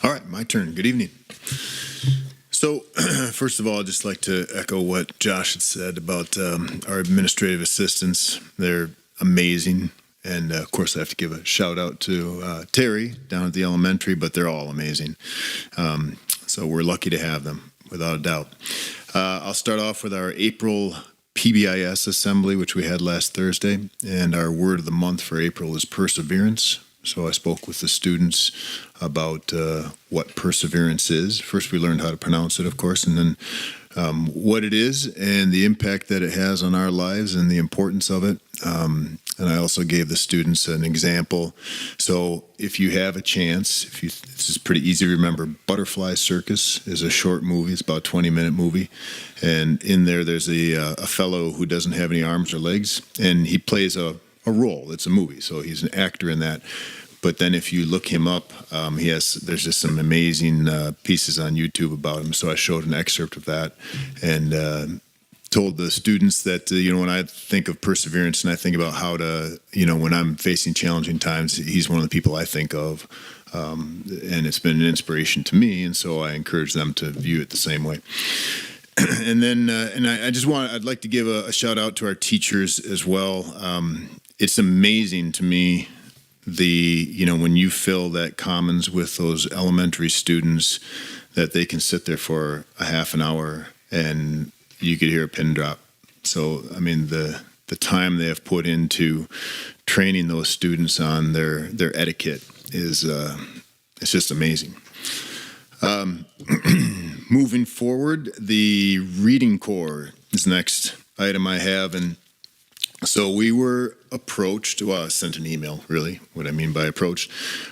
All right, my turn. Good evening. So, first of all, I'd just like to echo what Josh had said about our administrative assistants. They're amazing. And, of course, I have to give a shout out to Terry down at the elementary, but they're all amazing. So we're lucky to have them, without a doubt. I'll start off with our April PBIS assembly, which we had last Thursday. And our word of the month for April is perseverance. So I spoke with the students about what perseverance is. First, we learned how to pronounce it, of course, and then what it is and the impact that it has on our lives and the importance of it. And I also gave the students an example. So if you have a chance, this is pretty easy to remember. Butterfly Circus is a short movie. It's about a 20-minute movie. And in there, there's a fellow who doesn't have any arms or legs, and he plays a role. It's a movie, so he's an actor in that. But then if you look him up, there's just some amazing pieces on YouTube about him. So I showed an excerpt of that and told the students that, when I think of perseverance and I think about how to, when I'm facing challenging times, he's one of the people I think of. And it's been an inspiration to me. And so I encourage them to view it the same way. And then, I'd like to give a shout out to our teachers as well. It's amazing to me when you fill that commons with those elementary students, that they can sit there for a half an hour and you could hear a pin drop. So, I mean, the time they have put into training those students on their etiquette is it's just amazing. Moving forward, the reading corps is the next item I have, and so we were approached, I sent an email, really, what I mean by approached,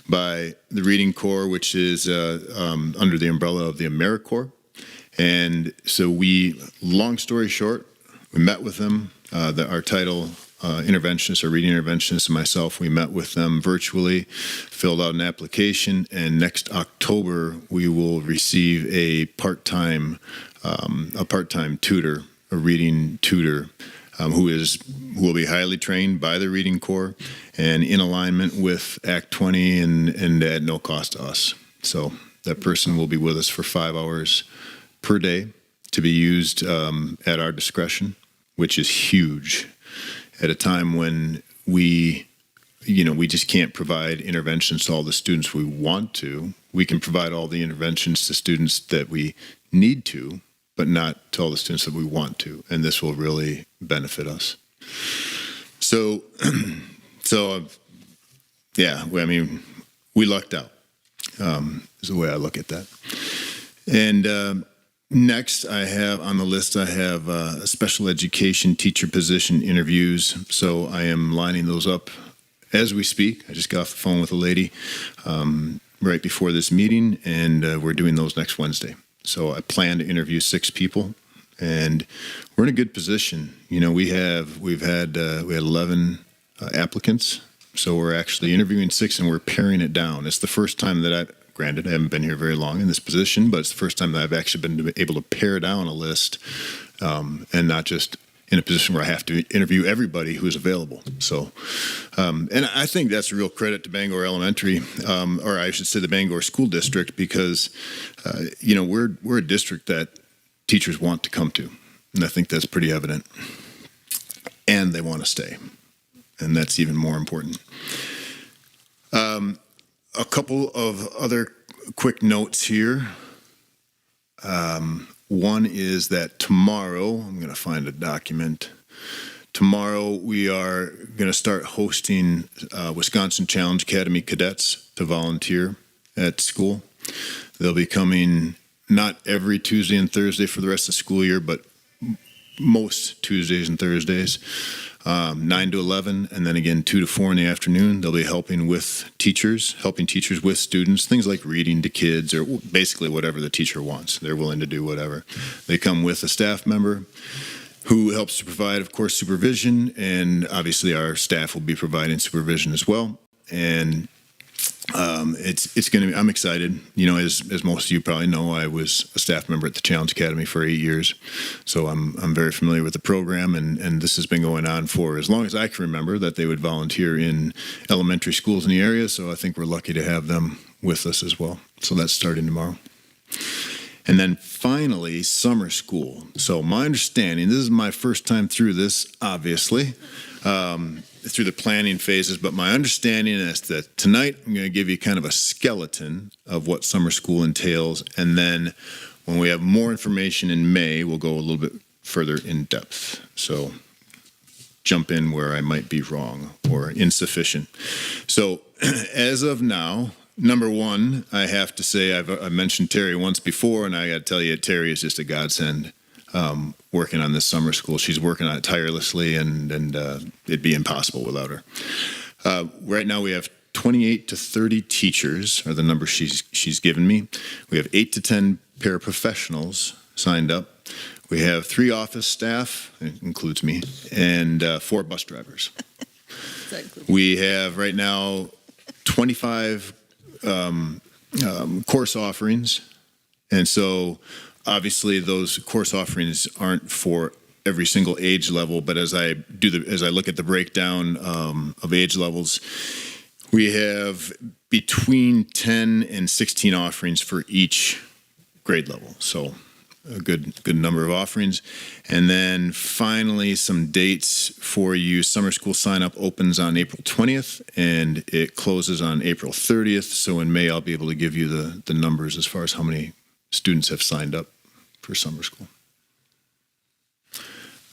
by the Reading Corps, which is under the umbrella of the AmeriCorps. And so long story short, we met with them. Our title interventionist or reading interventionist and myself, we met with them virtually, filled out an application, and next October we will receive a part-time tutor, a reading tutor, who will be highly trained by the Reading Corps and in alignment with Act 20 and at no cost to us. So that person will be with us for 5 hours per day to be used at our discretion, which is huge at a time when we just can't provide interventions to all the students we want to. We can provide all the interventions to students that we need to, but not to all the students that we want to. And this will really benefit us. So, yeah, I mean, we lucked out, is the way I look at that. And next, I have on the list, I have special education teacher position interviews. So I am lining those up as we speak. I just got off the phone with a lady right before this meeting, and we're doing those next Wednesday. So I plan to interview 6 people, and we're in a good position. You know, we had 11 applicants, so we're actually interviewing 6, and we're paring it down. It's the first time that granted, I haven't been here very long in this position, but it's the first time that I've actually been able to pare down a list, and not just in a position where I have to interview everybody who's available. So, and I think that's a real credit to Bangor Elementary, or I should say the Bangor School District, because, we're a district that teachers want to come to. And I think that's pretty evident. And they want to stay. And that's even more important. A couple of other quick notes here. One is that tomorrow, I'm going to find a document. Tomorrow we are going to start hosting Wisconsin Challenge Academy cadets to volunteer at school. They'll be coming not every Tuesday and Thursday for the rest of the school year, but most Tuesdays and Thursdays, 9 to 11, and then again 2 to 4 in the afternoon. They'll be helping teachers with students, things like reading to kids or basically whatever the teacher wants. They're willing to do whatever. They come with a staff member who helps to provide, of course, supervision, and obviously our staff will be providing supervision as well. And it's going to be, I'm excited. You know, as most of you probably know, I was a staff member at the Challenge Academy for 8 years. So I'm very familiar with the program, and this has been going on for as long as I can remember that they would volunteer in elementary schools in the area. So I think we're lucky to have them with us as well. So that's starting tomorrow. And then finally, summer school. So my understanding, this is my first time through this, obviously, through the planning phases, but my understanding is that tonight I'm going to give you kind of a skeleton of what summer school entails, and then when we have more information in May, we'll go a little bit further in depth. So jump in where I might be wrong or insufficient. So as of now, number one, I have to say I mentioned Terry once before, and I got to tell you, Terry is just a godsend. Working on this summer school. She's working on it tirelessly, and it'd be impossible without her. Right now we have 28 to 30 teachers are the number she's given me. We have 8 to 10 paraprofessionals signed up. We have 3 office staff, it includes me, and 4 bus drivers. We have right now 25 course offerings, and so obviously those course offerings aren't for every single age level, but as I look at the breakdown of age levels, we have between 10 and 16 offerings for each grade level. So a good number of offerings. And then finally some dates for you. Summer school sign up opens on April 20th and it closes on April 30th. So in May I'll be able to give you the numbers as far as how many students have signed up for summer school.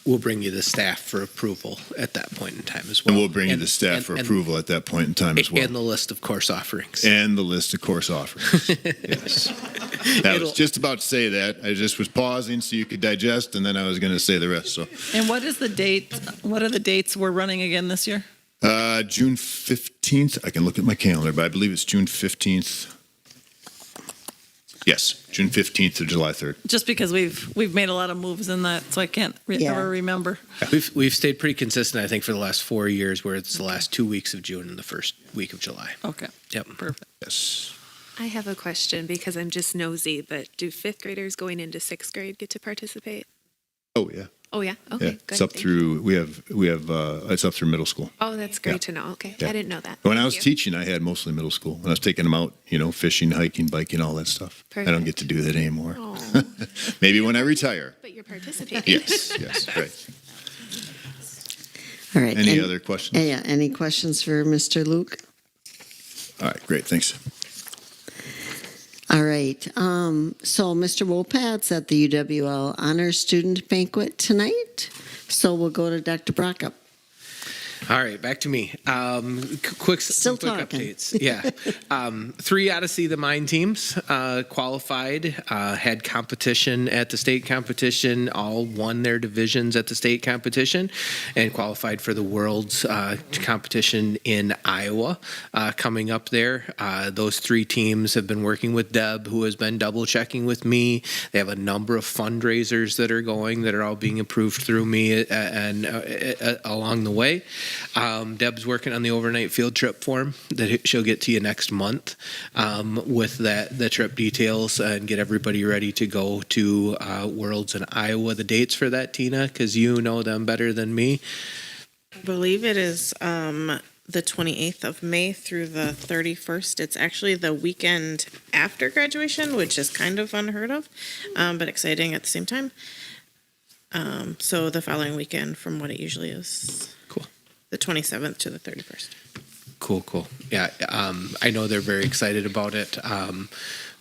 We'll bring you the staff for approval at that point in time as well. And we'll bring you the staff for approval at that point in time as well. And the list of course offerings. And the list of course offerings. Yes. I was just about to say that. I just was pausing so you could digest, and then I was going to say the rest. So. And what is the date? What are the dates we're running again this year? June 15th. I can look at my calendar, but I believe it's June 15th. Yes, June 15th to July 3rd. Just because we've made a lot of moves in that, so I can't Yeah. ever remember. We've stayed pretty consistent, I think, for the last 4 years, where it's the last 2 weeks of June and the first week of July. Okay, Yep. perfect. Yes. I have a question because I'm just nosy, but do fifth graders going into sixth grade get to participate? Oh, yeah. Oh, yeah? Okay, Yeah. good. It's up Thank through, we have, it's up through middle school. Oh, that's great Yeah. to know. Okay, Yeah. I didn't know that. When I Thank was you. teaching, I had mostly middle school. When I was taking them out, fishing, hiking, biking, all that stuff. I don't get to do that anymore. Oh, Maybe when I retire. but you're participating. Yes, right. All right. Any other questions? Yeah, any questions for Mr. Luke? All right, great, thanks. All right. So Mr. Wopat's at the UWL Honor Student Banquet tonight. So we'll go to Dr. Brockup. All right, back to me. Quick Still quick talking. updates. Yeah. 3 Odyssey the Mine teams qualified, had competition at the state competition, all won their divisions at the state competition, and qualified for the world's competition in Iowa coming up there. Those 3 teams have been working with Deb, who has been double checking with me. They have a number of fundraisers that are going that are all being approved through me and along the way. Deb's working on the overnight field trip form that she'll get to you next month with the trip details and get everybody ready to go to Worlds in Iowa. The dates for that, Tina, because you know them better than me. I believe it is the 28th of May through the 31st. It's actually the weekend after graduation, which is kind of unheard of, but exciting at the same time. So the following weekend from what it usually is. Cool. The 27th to the 31st. Cool. Yeah, I know they're very excited about it.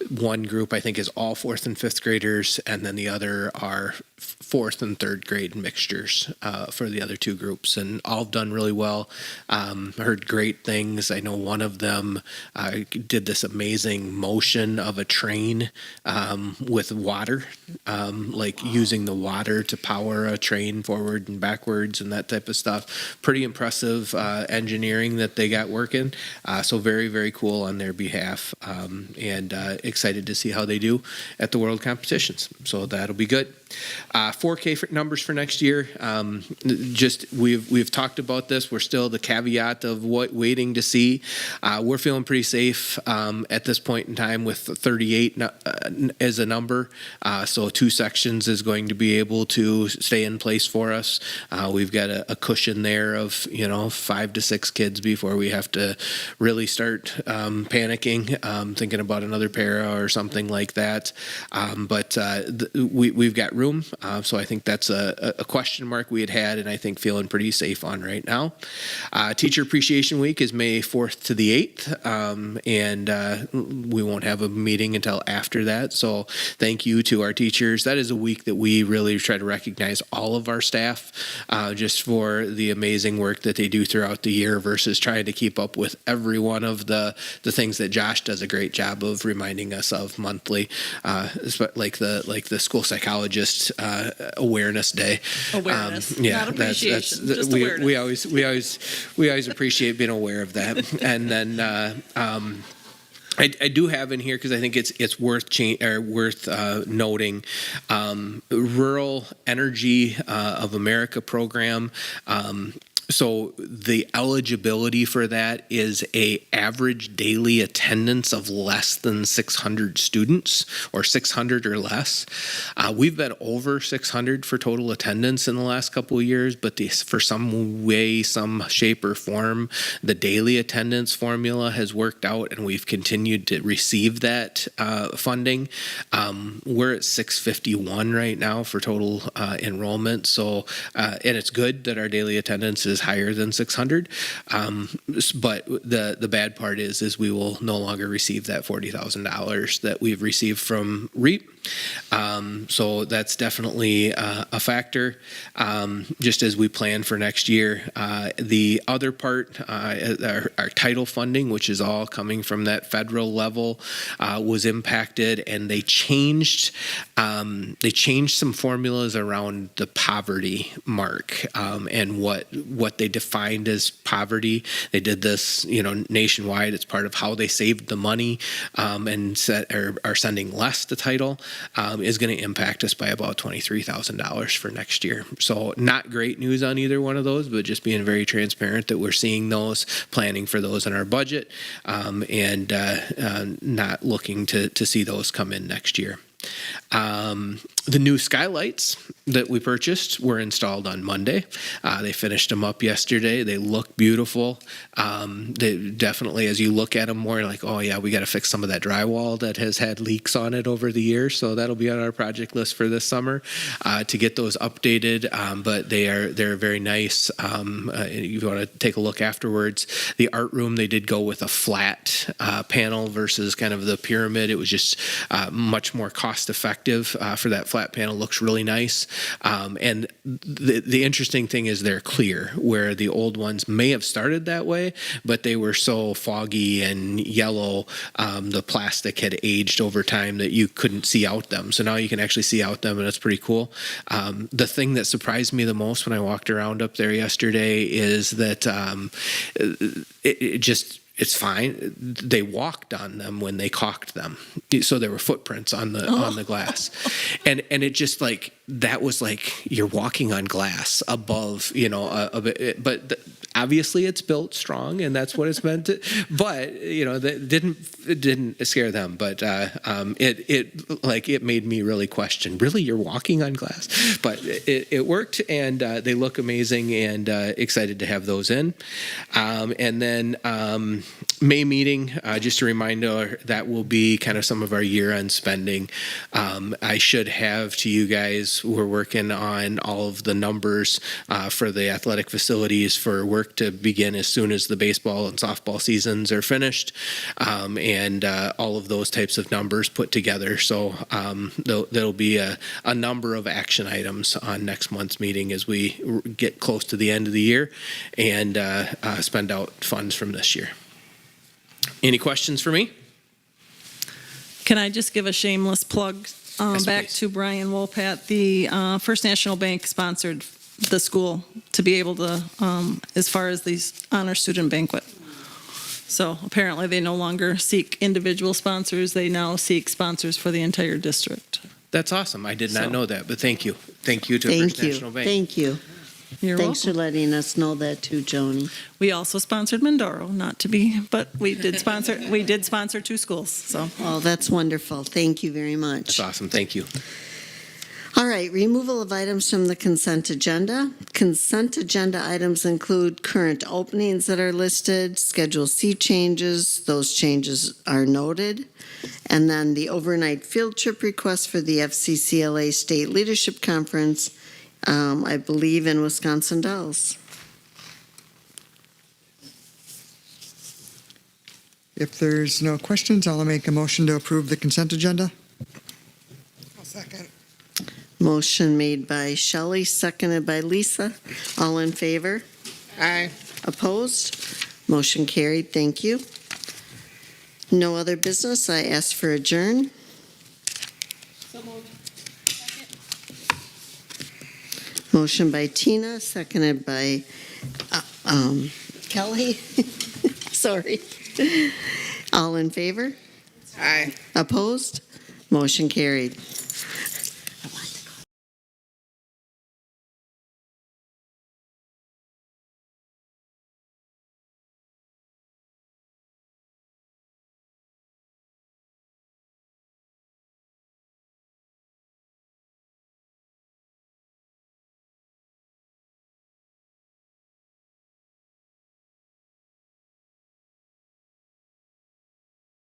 One group, I think, is all 4th and 5th graders, and then the other are 4th and 3rd grade mixtures for the other 2 groups, and all have done really well. Heard great things. I know one of them did this amazing motion of a train with water, like using the water to power a train forward and backwards and that type of stuff. Pretty impressive engineering that they got working. So very, very cool on their behalf, and excited to see how they do at the world competitions. So that'll be good. 4K for numbers for next year. Just we've talked about this. We're still the caveat of waiting to see. We're feeling pretty safe at this point in time with 38 as a number. So 2 sections is going to be able to stay in place for us. We've got a cushion there of 5 to 6 kids before we have to really start panicking, thinking about another para or something like that. But we've got room. So I think that's a question mark we had, and I think feeling pretty safe on right now. Teacher Appreciation Week is May 4th to the 8th, and we won't have a meeting until after that. So thank you to our teachers. That is a week that we really try to recognize all of our staff just for the amazing work that they do throughout the year versus trying to keep up with every one of the things that Josh does a great job of reminding us of monthly, like the school psychologist awareness day. Awareness, Yeah, not appreciation, just we awareness. we always appreciate being aware of that. And then I do have in here because I think it's worth noting Rural Energy of America program. So the eligibility for that is a average daily attendance of less than 600 students, or 600 or less. We've been over 600 for total attendance in the last couple of years, but for some way, some shape or form, the daily attendance formula has worked out, and we've continued to receive that funding. We're at 651 right now for total enrollment. So, and it's good that our daily attendance is higher than 600. But the bad part is we will no longer receive that $40,000 that we've received from REAP. So that's definitely a factor. Just as we plan for next year, the other part, our title funding, which is all coming from that federal level, was impacted, and they changed some formulas around the poverty mark and what what they defined as poverty. They did this, nationwide. It's part of how they saved the money, and are sending less to title, is going to impact us by about $23,000 for next year. So not great news on either one of those, but just being very transparent that we're seeing those, planning for those in our budget, and not looking to see those come in next year. The new skylights that we purchased were installed on Monday. They finished them up yesterday. They look beautiful. They definitely, as you look at them more, like, oh yeah, we got to fix some of that drywall that has had leaks on it over the years. So that'll be on our project list for this summer to get those updated. But they're very nice. You want to take a look afterwards. The art room, they did go with a flat panel versus kind of the pyramid. It was just much more cost effective for that flat panel. Looks really nice. And the interesting thing is they're clear, where the old ones may have started that way, but they were so foggy and yellow, the plastic had aged over time that you couldn't see out them. So now you can actually see out them, and it's pretty cool. The thing that surprised me the most when I walked around up there yesterday is that it's fine. They walked on them when they caulked them, so there were footprints on the glass, and it just like that was like you're walking on glass above, a bit, but obviously it's built strong, and that's what it's meant to. But that didn't scare them, but it made me really question. Really, you're walking on glass, but it worked, and they look amazing, and excited to have those in, and then. May meeting, just a reminder, that will be kind of some of our year-end spending. I should have to you guys, we're working on all of the numbers for the athletic facilities for work to begin as soon as the baseball and softball seasons are finished, and all of those types of numbers put together. So there'll be a number of action items on next month's meeting as we get close to the end of the year and spend out funds from this year. Any questions for me? Can I just give a shameless plug back please. to Brian Wolpat? The First National Bank sponsored the school to be able to, as far as these honor student banquet. So apparently they no longer seek individual sponsors. They now seek sponsors for the entire district. That's awesome. I did not know that, but thank you. Thank you to Thank First you. National Bank. Thank you. You're Thanks welcome. for letting us know that too, Joni. We also sponsored Mindoro, not to be, but we did sponsor two schools. So Oh, that's wonderful. Thank you very much. That's awesome. Thank you. All right, removal of items from the consent agenda. Consent agenda items include current openings that are listed, Schedule C changes, those changes are noted, and then the overnight field trip request for the FCCLA State Leadership Conference, I believe in Wisconsin Dells. If there's no questions, I'll make a motion to approve the consent agenda. I'll second. Motion made by Shelley, seconded by Lisa. All in favor? Aye. Opposed? Motion carried. Thank you. No other business. I ask for adjourn. Motion by Tina, seconded by Kelly. Sorry. All in favor? Aye. Opposed? Motion carried.